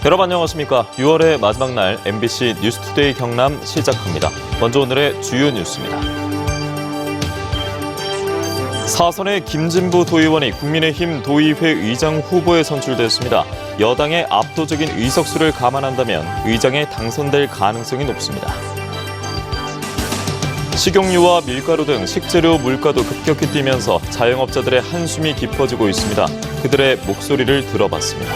여러분 안녕하십니까. 6월의 마지막 날 MBC 뉴스투데이 경남 시작합니다. 먼저 오늘의 주요 뉴스입니다. 사선의 김진부 도의원이 국민의힘 도의회 의장 후보에 선출됐습니다. 여당의 압도적인 의석수를 감안한다면 의장에 당선될 가능성이 높습니다. 식용유와 밀가루 등 식재료 물가도 급격히 뛰면서 자영업자들의 한숨이 깊어지고 있습니다. 그들의 목소리를 들어봤습니다.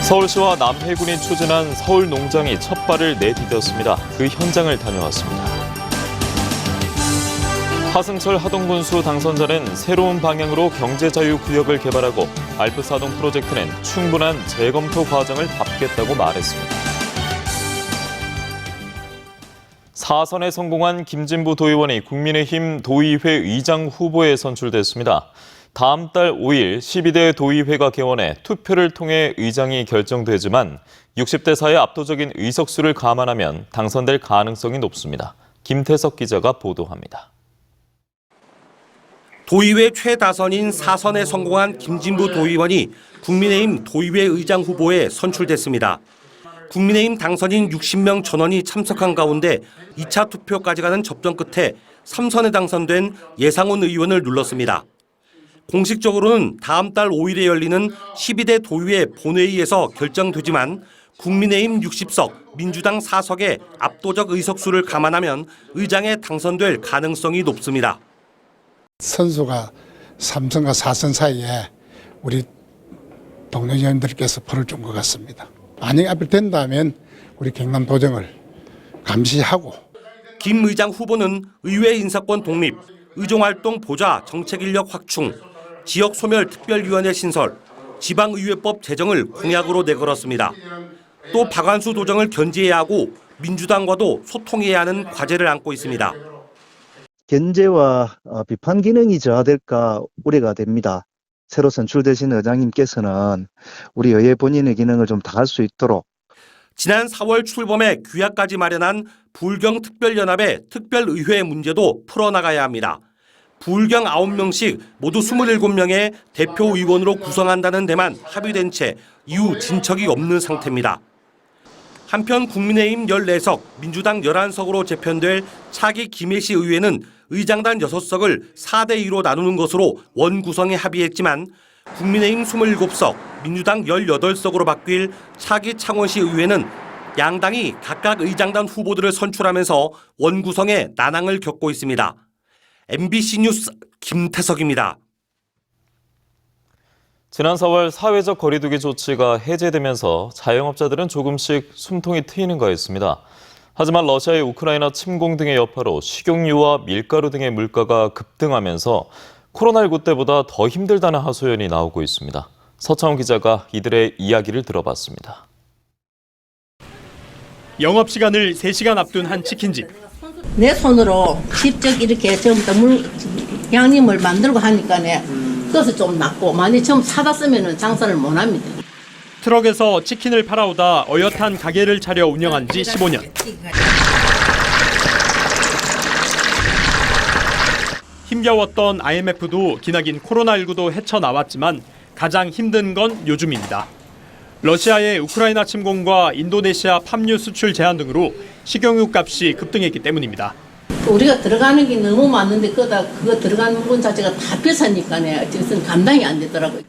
서울시와 남해군이 추진한 서울 농장이 첫 발을 내디뎠습니다. 그 현장을 다녀왔습니다. 하승철 하동군수 당선자는 새로운 방향으로 경제자유구역을 개발하고 알프사동 프로젝트는 충분한 재검토 과정을 밟겠다고 말했습니다. 사선에 성공한 김진부 도의원이 국민의힘 도의회 의장 후보에 선출됐습니다. 다음 달 5일 12대 도의회가 개원해 투표를 통해 의장이 결정되지만 60대 사의 압도적인 의석수를 감안하면 당선될 가능성이 높습니다. 김태석 기자가 보도합니다. 도의회 최다선인 사선에 성공한 김진부 도의원이 국민의힘 도의회 의장 후보에 선출됐습니다. 국민의힘 당선인 60명 전원이 참석한 가운데 2차 투표까지 가는 접전 끝에 3선에 당선된 예상훈 의원을 눌렀습니다. 공식적으로는 다음 달 5일에 열리는 12대 도의회 본회의에서 결정되지만 국민의힘 60석, 민주당 4석의 압도적 의석수를 감안하면 의장에 당선될 가능성이 높습니다. 선수가 3선과 4선 사이에 우리 동료 의원들께서 표를 준 것 같습니다. 만약에 앞에 된다면 우리 경남 도정을 감시하고. 김 의장 후보는 의회 인사권 독립, 의정활동 보좌 정책 인력 확충, 지역소멸특별위원회 신설, 지방의회법 제정을 공약으로 내걸었습니다. 또 박완수 도정을 견제해야 하고 민주당과도 소통해야 하는 과제를 안고 있습니다. 견제와 비판 기능이 저하될까 우려가 됩니다. 새로 선출되신 의장님께서는 우리 의회 본인의 기능을 좀 다할 수 있도록 지난 4월 출범에 규약까지 마련한 부울경특별연합의 특별의회 문제도 풀어나가야 합니다. 부울경 9명씩 모두 27명의 대표의원으로 구성한다는 데만 합의된 채 이후 진척이 없는 상태입니다. 한편 국민의힘 14석, 민주당 11석으로 재편될 차기 김해시 의회는 의장단 6석을 4대2로 나누는 것으로 원구성에 합의했지만 국민의힘 27석, 민주당 18석으로 바뀔 차기 창원시 의회는 양당이 각각 의장단 후보들을 선출하면서 원구성에 난항을 겪고 있습니다. MBC 뉴스 김태석입니다. 지난 4월 사회적 거리두기 조치가 해제되면서 자영업자들은 조금씩 숨통이 트이는 거였습니다. 하지만 러시아의 우크라이나 침공 등의 여파로 식용유와 밀가루 등의 물가가 급등하면서 코로나19 때보다 더 힘들다는 하소연이 나오고 있습니다. 서창훈 기자가 이들의 이야기를 들어봤습니다. 영업시간을 3시간 앞둔 한 치킨집. 내 손으로 직접 이렇게 전부 다 양념을 만들고 하니까 그것은 좀 낫고 많이 처음 사다 쓰면 장사를 못 합니다. 트럭에서 치킨을 팔아오다 어엿한 가게를 차려 운영한 지 15년. 힘겨웠던 IMF도 기나긴 코로나19도 헤쳐나왔지만 가장 힘든 건 요즘입니다. 러시아의 우크라이나 침공과 인도네시아 팜유 수출 제한 등으로 식용유 값이 급등했기 때문입니다. 우리가 들어가는 게 너무 많은데 그거 들어가는 분 자체가 다 비싸니까 어쨌든 감당이 안 되더라고요.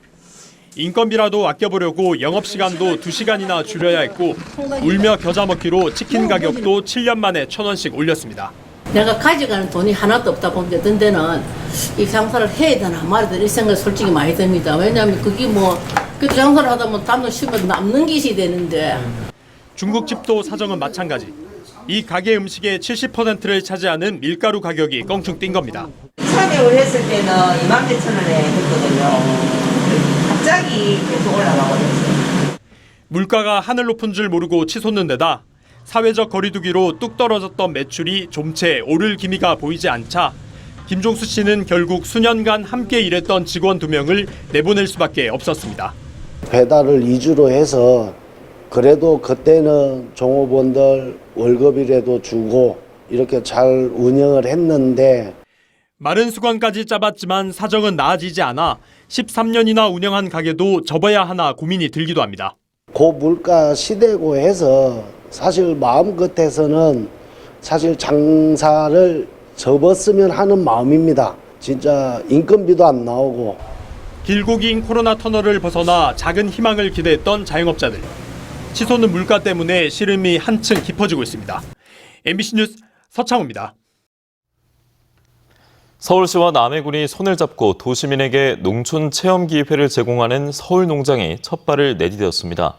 인건비라도 아껴보려고 영업시간도 2시간이나 줄여야 했고 울며 겨자 먹기로 치킨 가격도 7년 만에 1,000원씩 올렸습니다. 내가 가져가는 돈이 하나도 없다 보니까 어떤 데는 이 장사를 해야 되나 말아야 되나 이 생각이 솔직히 많이 듭니다. 왜냐하면 그게 그래도 장사를 하다 보면 담도 쉬면 남는 것이 되는데. 중국집도 사정은 마찬가지. 이 가게 음식의 70%를 차지하는 밀가루 가격이 껑충 뛴 겁니다. 3개월 했을 때는 28,000원에 했거든요. 갑자기 계속 올라가고 있어요. 물가가 하늘 높은 줄 모르고 치솟는 데다 사회적 거리두기로 뚝 떨어졌던 매출이 좀채 오를 기미가 보이지 않자 김종수 씨는 결국 수년간 함께 일했던 직원 2명을 내보낼 수밖에 없었습니다. 배달을 2주로 해서 그래도 그때는 종업원들 월급이라도 주고 이렇게 잘 운영을 했는데 마른 수건까지 짜봤지만 사정은 나아지지 않아 13년이나 운영한 가게도 접어야 하나 고민이 들기도 합니다. 고물가 시대고 해서 사실 마음 끝에서는 사실 장사를 접었으면 하는 마음입니다. 진짜 인건비도 안 나오고. 길고 긴 코로나 터널을 벗어나 작은 희망을 기대했던 자영업자들. 치솟는 물가 때문에 시름이 한층 깊어지고 있습니다. MBC 뉴스 서창호입니다. 서울시와 남해군이 손을 잡고 도시민에게 농촌 체험 기회를 제공하는 서울농장이 첫 발을 내디뎠습니다.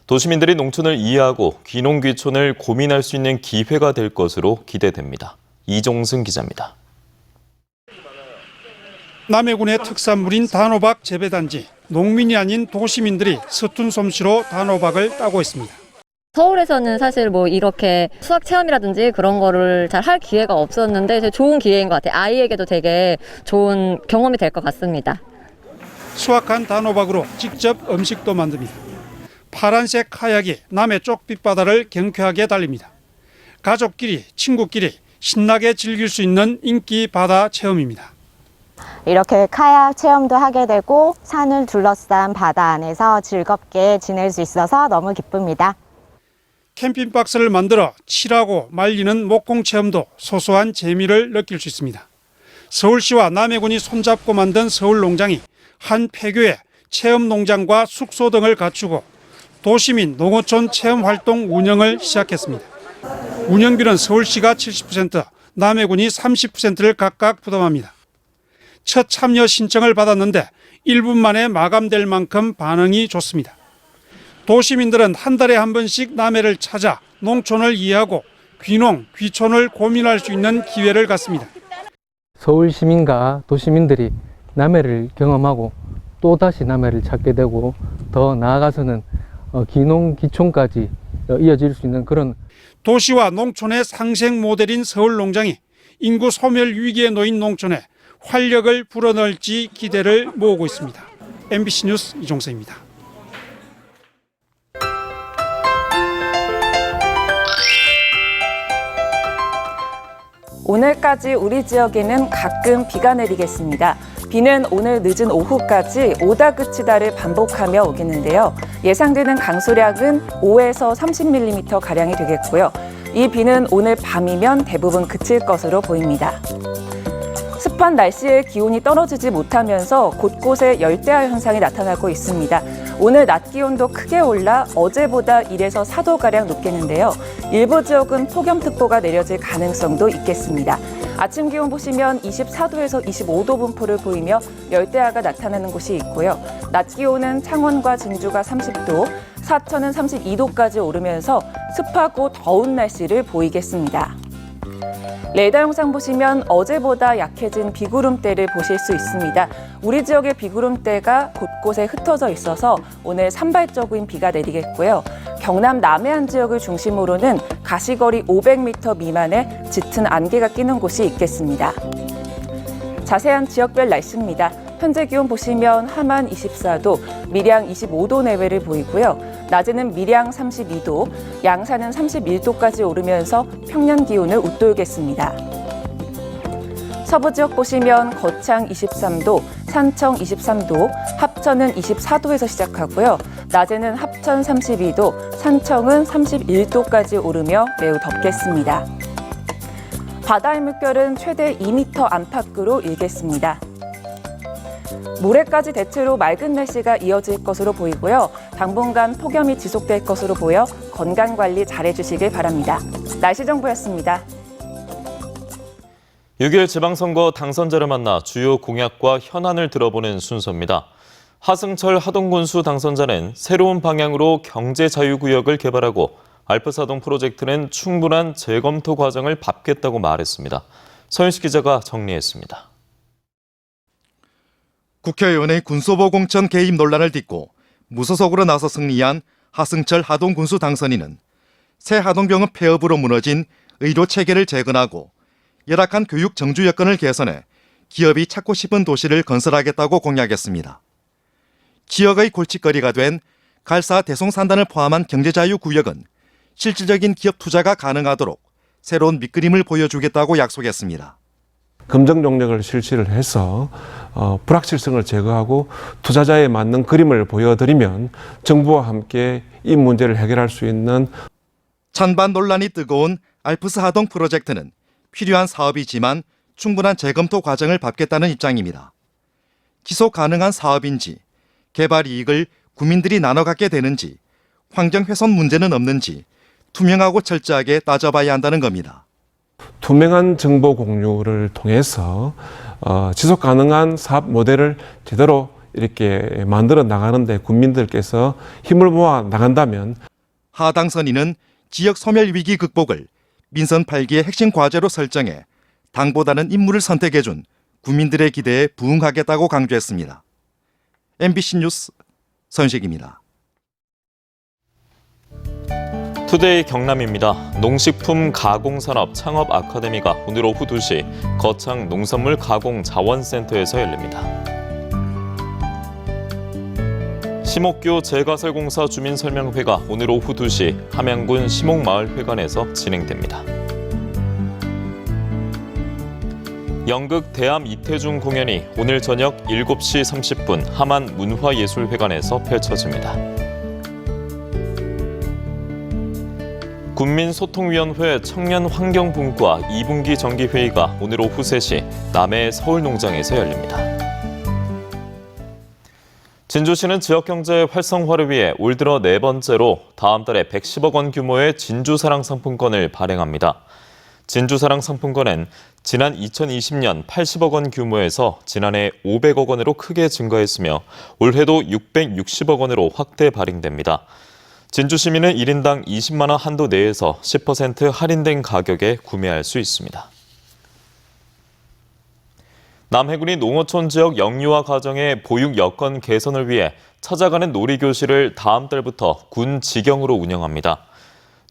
도시민들이 농촌을 이해하고 귀농귀촌을 고민할 수 있는 기회가 될 것으로 기대됩니다. 이종승 기자입니다. 남해군의 특산물인 단호박 재배단지, 농민이 아닌 도시민들이 서툰 솜씨로 단호박을 따고 있습니다. 서울에서는 사실 뭐 이렇게 수학 체험이라든지 그런 거를 잘 할 기회가 없었는데 좋은 기회인 것 같아요. 아이에게도 되게 좋은 경험이 될 것 같습니다. 수확한 단호박으로 직접 음식도 만듭니다. 파란색 카약이 남해 쪽빛바다를 경쾌하게 달립니다. 가족끼리, 친구끼리 신나게 즐길 수 있는 인기 바다 체험입니다. 이렇게 카약 체험도 하게 되고 산을 둘러싼 바다 안에서 즐겁게 지낼 수 있어서 너무 기쁩니다. 캠핑박스를 만들어 칠하고 말리는 목공 체험도 소소한 재미를 느낄 수 있습니다. 서울시와 남해군이 손잡고 만든 서울농장이 한 폐교에 체험농장과 숙소 등을 갖추고 도시민 농어촌 체험활동 운영을 시작했습니다. 운영비는 서울시가 70%, 남해군이 30%를 각각 부담합니다. 첫 참여 신청을 받았는데 1분 만에 마감될 만큼 반응이 좋습니다. 도시민들은 한 달에 한 번씩 남해를 찾아 농촌을 이해하고 귀농, 귀촌을 고민할 수 있는 기회를 갖습니다. 서울 시민과 도시민들이 남해를 경험하고 또다시 남해를 찾게 되고 더 나아가서는 귀농, 귀촌까지 이어질 수 있는 그런 도시와 농촌의 상생 모델인 서울농장이 인구 소멸 위기에 놓인 농촌에 활력을 불어넣을지 기대를 모으고 있습니다. MBC 뉴스 이종서입니다. 오늘까지 우리 지역에는 가끔 비가 내리겠습니다. 비는 오늘 늦은 오후까지 오다 그치다를 반복하며 오겠는데요. 예상되는 강수량은 5에서 30mm가량이 되겠고요. 이 비는 오늘 밤이면 대부분 그칠 것으로 보입니다. 습한 날씨에 기온이 떨어지지 못하면서 곳곳에 열대야 현상이 나타나고 있습니다. 오늘 낮 기온도 크게 올라 어제보다 1에서 4도가량 높겠는데요. 일부 지역은 폭염특보가 내려질 가능성도 있겠습니다. 아침 기온 보시면 24도에서 25도 분포를 보이며 열대야가 나타나는 곳이 있고요. 낮 기온은 창원과 진주가 30도, 사천은 32도까지 오르면서 습하고 더운 날씨를 보이겠습니다. 레이더 영상 보시면 어제보다 약해진 비구름대를 보실 수 있습니다. 우리 지역의 비구름대가 곳곳에 흩어져 있어서 오늘 산발적인 비가 내리겠고요. 경남 남해안 지역을 중심으로는 가시거리 500m 미만의 짙은 안개가 끼는 곳이 있겠습니다. 자세한 지역별 날씨입니다. 현재 기온 보시면 함안 24도, 밀양 25도 내외를 보이고요. 낮에는 밀양 32도, 양산은 31도까지 오르면서 평년 기온을 웃돌겠습니다. 서부 지역 보시면 거창 23도, 산청 23도, 합천은 24도에서 시작하고요. 낮에는 합천 32도, 산청은 31도까지 오르며 매우 덥겠습니다. 바다의 물결은 최대 2m 안팎으로 일겠습니다. 모레까지 대체로 맑은 날씨가 이어질 것으로 보이고요. 당분간 폭염이 지속될 것으로 보여 건강관리 잘해주시길 바랍니다. 날씨 정보였습니다. 6일 지방선거 당선자를 만나 주요 공약과 현안을 들어보는 순서입니다. 하승철 하동군수 당선자는 새로운 방향으로 경제자유구역을 개발하고 알프사동 프로젝트는 충분한 재검토 과정을 밟겠다고 말했습니다. 서윤식 기자가 정리했습니다. 국회의원의 군소보 공천 개입 논란을 딛고 무소속으로 나서 승리한 하승철 하동군수 당선인은 새 하동병원 폐업으로 무너진 의료 체계를 재건하고 열악한 교육 정주 여건을 개선해 기업이 찾고 싶은 도시를 건설하겠다고 공약했습니다. 지역의 골칫거리가 된 갈사 대송산단을 포함한 경제자유구역은 실질적인 기업 투자가 가능하도록 새로운 밑그림을 보여주겠다고 약속했습니다. 검증 용역을 실시를 해서 불확실성을 제거하고 투자자에 맞는 그림을 보여드리면 정부와 함께 이 문제를 해결할 수 있는 찬반 논란이 뜨거운 알프스 하동 프로젝트는 필요한 사업이지만 충분한 재검토 과정을 밟겠다는 입장입니다. 지속 가능한 사업인지, 개발 이익을 국민들이 나눠 갖게 되는지, 환경 훼손 문제는 없는지 투명하고 철저하게 따져봐야 한다는 겁니다. 투명한 정보 공유를 통해서 지속 가능한 사업 모델을 제대로 이렇게 만들어 나가는데 국민들께서 힘을 모아 나간다면 하 당선인은 지역 소멸 위기 극복을 민선 8기의 핵심 과제로 설정해 당보다는 인물을 선택해준 국민들의 기대에 부응하겠다고 강조했습니다. MBC 뉴스 선식입니다. 투데이 경남입니다. 농식품 가공산업 창업 아카데미가 오늘 오후 2시 거창 농산물 가공 자원센터에서 열립니다. 심옥교 제가설공사 주민설명회가 오늘 오후 2시 함양군 심옥마을회관에서 진행됩니다. 연극 대암 이태중 공연이 오늘 저녁 7시 30분 함안 문화예술회관에서 펼쳐집니다. 국민소통위원회 청년환경분과 2분기 정기회의가 오늘 오후 3시 남해 서울농장에서 열립니다. 진주시는 지역경제 활성화를 위해 올 들어 4번째로 다음 달에 110억 원 규모의 진주사랑 상품권을 발행합니다. 진주사랑 상품권은 지난 2020년 80억 원 규모에서 지난해 500억 원으로 크게 증가했으며 올해도 660억 원으로 확대 발행됩니다. 진주 시민은 1인당 20만 원 한도 내에서 10% 할인된 가격에 구매할 수 있습니다. 남해군이 농어촌 지역 영유아 가정의 보육 여건 개선을 위해 찾아가는 놀이교실을 다음 달부터 군 직영으로 운영합니다.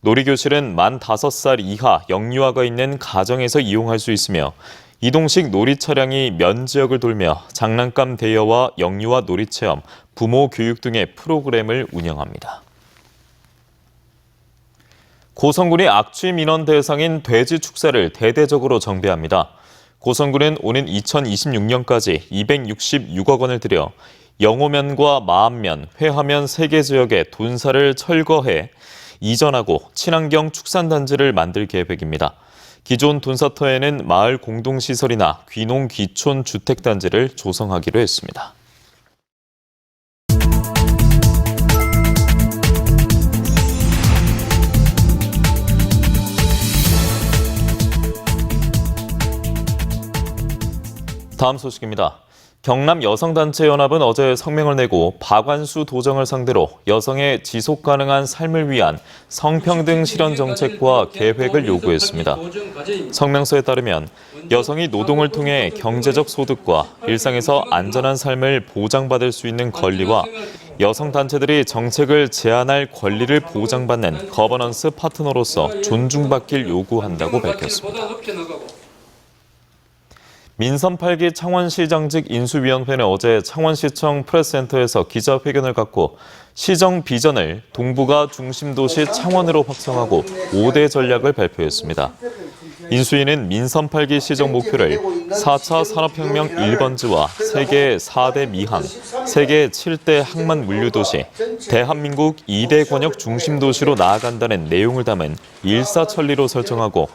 놀이교실은 만 5살 이하 영유아가 있는 가정에서 이용할 수 있으며 이동식 놀이 차량이 면 지역을 돌며 장난감 대여와 영유아 놀이 체험, 부모 교육 등의 프로그램을 운영합니다. 고성군이 악취 민원 대상인 돼지 축사를 대대적으로 정비합니다. 고성군은 오는 2026년까지 266억 원을 들여 영호면과 마암면, 회하면 3개 지역의 돈사를 철거해 이전하고 친환경 축산단지를 만들 계획입니다. 기존 돈사터에는 마을 공동시설이나 귀농 귀촌 주택단지를 조성하기로 했습니다. 다음 소식입니다. 경남 여성단체연합은 어제 성명을 내고 박완수 도정을 상대로 여성의 지속 가능한 삶을 위한 성평등 실현 정책과 계획을 요구했습니다. 성명서에 따르면 여성이 노동을 통해 경제적 소득과 일상에서 안전한 삶을 보장받을 수 있는 권리와 여성단체들이 정책을 제안할 권리를 보장받는 거버넌스 파트너로서 존중받길 요구한다고 밝혔습니다. 민선 8기 창원시장직 인수위원회는 어제 창원시청 프레스센터에서 기자회견을 갖고 시정 비전을 동북아 중심도시 창원으로 확정하고 5대 전략을 발표했습니다. 인수위는 민선 8기 시정 목표를 4차 산업혁명 1번지와 세계 4대 미항, 세계 7대 항만 물류도시, 대한민국 2대 권역 중심도시로 나아간다는 내용을 담은 일사천리로 설정하고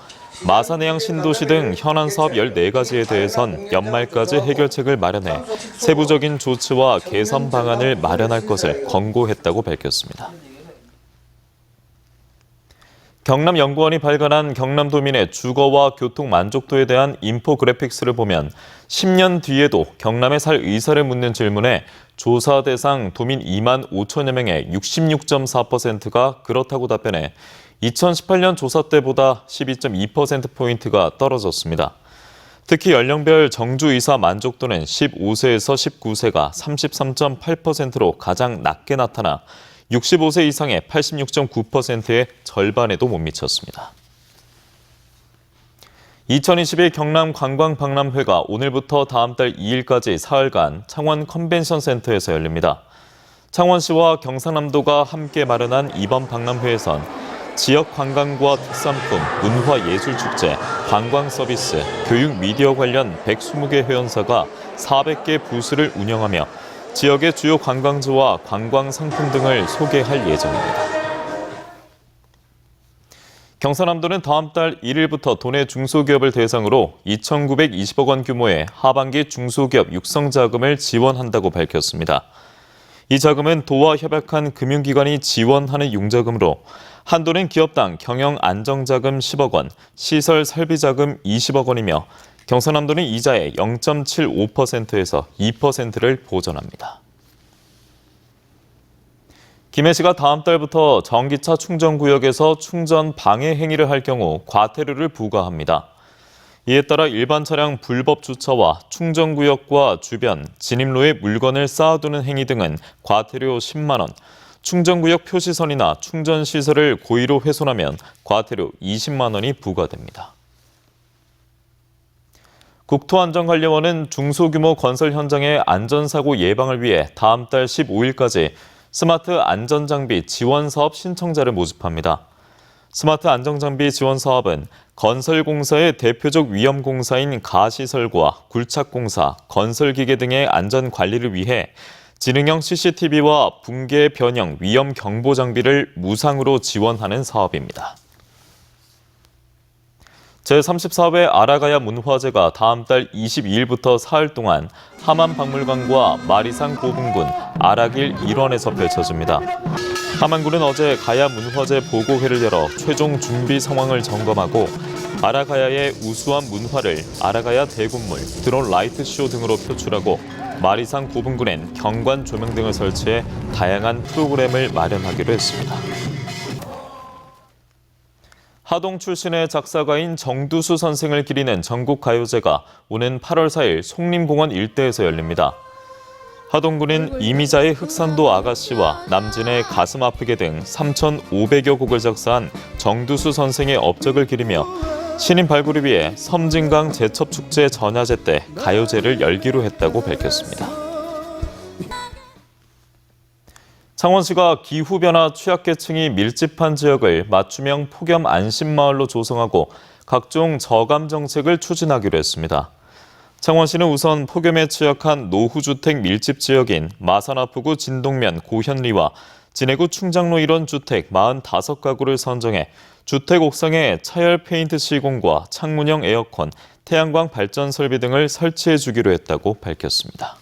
마산해양 신도시 등 현안 사업 14가지에 대해선 연말까지 해결책을 마련해 세부적인 조치와 개선 방안을 마련할 것을 권고했다고 밝혔습니다. 경남연구원이 발간한 경남도민의 주거와 교통 만족도에 대한 인포그래픽스를 보면 10년 뒤에도 경남에 살 의사를 묻는 질문에 조사 대상 도민 2만 5천여 명의 66.4%가 그렇다고 답변해 2018년 조사 때보다 12.2%포인트가 떨어졌습니다. 특히 연령별 정주의사 만족도는 15세에서 19세가 33.8%로 가장 낮게 나타나 65세 이상의 86.9%의 절반에도 못 미쳤습니다. 2022 경남관광박람회가 오늘부터 다음 달 2일까지 사흘간 창원 컨벤션센터에서 열립니다. 창원시와 경상남도가 함께 마련한 이번 박람회에선 지역 관광과 특산품, 문화예술축제, 관광서비스, 교육 미디어 관련 120개 회원사가 400개 부스를 운영하며 지역의 주요 관광지와 관광 상품 등을 소개할 예정입니다. 경상남도는 다음 달 1일부터 도내 중소기업을 대상으로 2,920억 원 규모의 하반기 중소기업 육성 자금을 지원한다고 밝혔습니다. 이 자금은 도와 협약한 금융기관이 지원하는 용자금으로 한도는 기업당 경영 안정자금 10억 원, 시설 설비자금 20억 원이며 경상남도는 이자의 0.75%에서 2%를 보전합니다. 김해시가 다음 달부터 전기차 충전구역에서 충전 방해 행위를 할 경우 과태료를 부과합니다. 이에 따라 일반 차량 불법 주차와 충전구역과 주변, 진입로에 물건을 쌓아두는 행위 등은 과태료 10만 원, 충전구역 표시선이나 충전시설을 고의로 훼손하면 과태료 20만 원이 부과됩니다. 국토안전관리원은 중소규모 건설 현장의 안전사고 예방을 위해 다음 달 15일까지 스마트 안전장비 지원사업 신청자를 모집합니다. 스마트 안전장비 지원사업은 건설공사의 대표적 위험공사인 가시설과 굴착공사, 건설기계 등의 안전관리를 위해 지능형 CCTV와 붕괴 변형 위험 경보 장비를 무상으로 지원하는 사업입니다. 제34회 아라가야 문화제가 다음 달 22일부터 사흘 동안 함안박물관과 마리산 고분군 아라길 일원에서 펼쳐집니다. 함안군은 어제 가야 문화제 보고회를 열어 최종 준비 상황을 점검하고 아라가야의 우수한 문화를 아라가야 대군물, 드론 라이트쇼 등으로 표출하고 마리산 고분군엔 경관 조명 등을 설치해 다양한 프로그램을 마련하기로 했습니다. 하동 출신의 작사가인 정두수 선생을 기리는 전국가요제가 오는 8월 4일 송림공원 일대에서 열립니다. 하동군은 이미자의 흑산도 아가씨와 남진의 가슴 아프게 등 3,500여 곡을 작사한 정두수 선생의 업적을 기리며 신인 발굴을 위해 섬진강 제첩축제 전야제 때 가요제를 열기로 했다고 밝혔습니다. 창원시가 기후변화 취약계층이 밀집한 지역을 맞춤형 폭염 안심마을로 조성하고 각종 저감 정책을 추진하기로 했습니다. 창원시는 우선 폭염에 취약한 노후주택 밀집 지역인 마산하푸구 진동면 고현리와 진해구 충장로 일원 주택 45가구를 선정해 주택 옥상에 차열 페인트 시공과 창문형 에어컨, 태양광 발전 설비 등을 설치해 주기로 했다고 밝혔습니다.